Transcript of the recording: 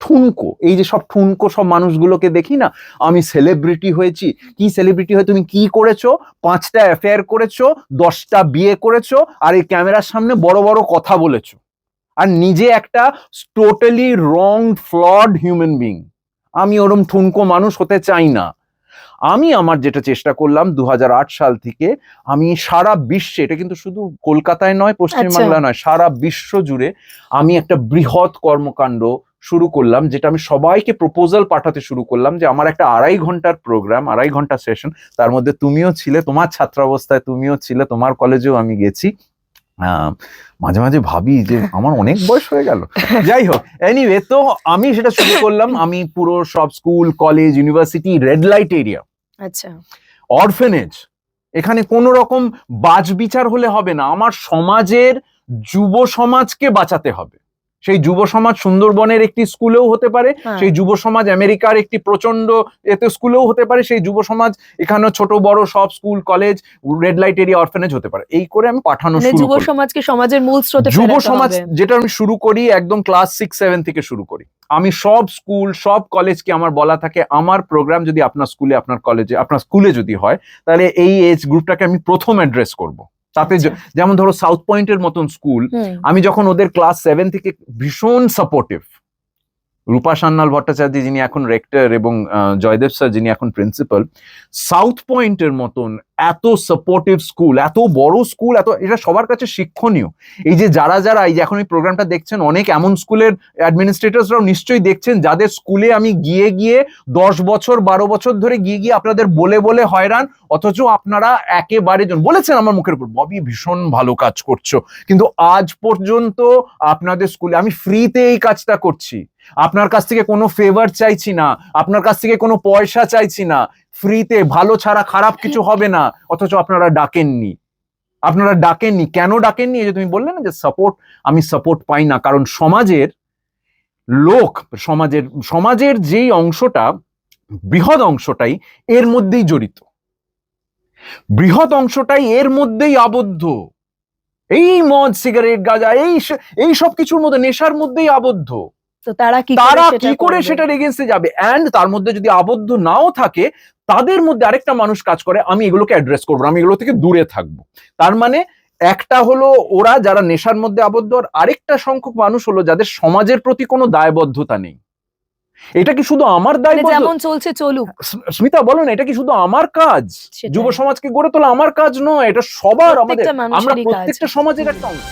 ঠুনকো, এই যে সব ঠুনকো সব মানুষগুলোকে দেখি না, আমি সেলিব্রিটি হয়েছি। কি সেলিব্রিটি হয়ে তুমি কি করেছো? 5টা অ্যাফেয়ার করেছো, 10টা বিয়ে করেছো, আর এই ক্যামেরার সামনে বড় বড় কথা বলেছো, আর নিজে একটা টোটালি রং ফ্লড হিউম্যান বিং। আমি ওরম ঠুনকো মানুষ হতে চাই না। আমি আমার যেটা চেষ্টা করলাম 2008 সাল থেকে, আমি সারা বিশ্বে, এটা কিন্তু শুধু কলকাতায় নয়, পশ্চিমবাংলা নয়, সারা বিশ্ব জুড়ে আমি একটা বৃহৎ কর্মকাণ্ড শুরু করলাম, যেটা আমি সবাইকে প্রপোজাল পাঠাতে শুরু করলাম, যে আমার একটা 2.5 ঘন্টার প্রোগ্রাম, 2.5 ঘন্টা সেশন, তার মধ্যে তুমিও ছিলে, তোমার ছাত্রাবস্থায় তুমিও ছিলে, তোমার কলেজেও আমি গেছি। মাঝে মাঝে ভাবি যে আমার অনেক বয়স হয়ে গেল। যাই হোক, এনিওয়ে, তো আমি সেটা শুরু করলাম। আমি পুরো সব school, college, university, red light area, আচ্ছা, অরফেনেজ, এখানে কোন রকম বাজ বিচার হলে হবে না। আমার সমাজের যুব সমাজকে বাঁচাতে হবে। সেই যুব সমাজ সুন্দরবনের একটি স্কুলেও হতে পারে, সেই যুব সমাজ আমেরিকার একটি প্রচন্ড এতে স্কুলেও হতে পারে, সেই যুব সমাজ এখানে ছোট বড় সব school, college, red light area, orphanage হতে পারে। এই করে আমি পাঠানো শুরু করি। যুব সমাজকে সমাজের মূল স্রোতে ফেরাতে হবে। যুব সমাজ যেটা আমি শুরু করি একদম ক্লাস 6-7 থেকে শুরু করি। আমি সব স্কুল, সব কলেজকে আমার বলা থাকে, আমার প্রোগ্রাম যদি আপনার স্কুলে, আপনার কলেজে, আপনার স্কুলে যদি হয়, তাহলে এই এজ গ্রুপটাকে আমি প্রথম অ্যাড্রেস করব। তাতে যেমন ধরো সাউথ পয়েন্টের মতন স্কুল, আমি যখন ওদের ক্লাস 7 থেকে ভীষণ সাপোর্টিভ, রূপা সান্যাল ভট্টাচার্য যিনি এখন রেক্টর এবং জয়দেব স্যার যিনি এখন প্রিন্সিপাল, সাউথ পয়েন্টের মতন এত সাপোর্টিভ স্কুল, এত বড় স্কুল, এত, এটা সবার কাছে শিক্ষণীয়। এই যে যারা যারা এই যে এখন এই প্রোগ্রামটা দেখছেন, অনেক এমন স্কুলের অ্যাডমিনিস্ট্রেটরসরাও নিশ্চয়ই দেখছেন, যাদের স্কুলে আমি গিয়ে গিয়ে 10 বছর 12 বছর ধরে গিয়ে গিয়ে আপনাদের বলে বলে হয়রান, অথচ আপনারা একেবারে বলেছেন আমার মুখের উপর, ববি ভীষণ ভালো কাজ করছো, কিন্তু আজ পর্যন্ত আপনাদের স্কুলে আমি ফ্রিতে এই কাজটা করছি, আপনার কাছ থেকে কোনো ফেভার চাইছি না, আপনার কাছ থেকে কোনো পয়সা চাইছি না, ফ্রিতে, ভালো ছাড়া খারাপ কিছু হবে না, অথচ আপনারা ডাকেননি। আপনারা ডাকেননি কেন? ডাকেননি, এই যে তুমি বললে না যে সাপোর্ট, আমি সাপোর্ট পাই না, কারণ সমাজের লোক, সমাজের যেই অংশটা, বৃহৎ অংশটাই এর মধ্যেই জড়িত, বৃহৎ অংশটাই এর মধ্যেই আবদ্ধ। এই মদ, সিগারেট, গাঁজা, এই সব কিছুর মধ্যে, নেশার মধ্যেই আবদ্ধ। তো তারা কি করে সেটার এগেইনস্টে যাবে? এন্ড তার মধ্যে যদি আবদ্ধ নাও থাকে, তাদের মধ্যে আরেকটা মানুষ কাজ করে, আমি এগুলোকে অ্যাড্রেস করবো, আমি এগুলো থেকে দূরে থাকবো। তার মানে একটা হলো ওরা যারা নেশার মধ্যে আবদ্ধ, আর আরেকটা সংখ্যক মানুষ হলো যাদের সমাজের প্রতি কোনো দায়বদ্ধতা নেই। এটা কি শুধু আমার দায়বদ্ধতা? যেমন চলছে চলুক। স্মিতা বলো না, এটা কি শুধু আমার কাজ? যুব সমাজকে গড়ে তোলা আমার কাজ নয়, এটা সবার, আমাদের, আমরা প্রত্যেকটা সমাজের একটা অংশ।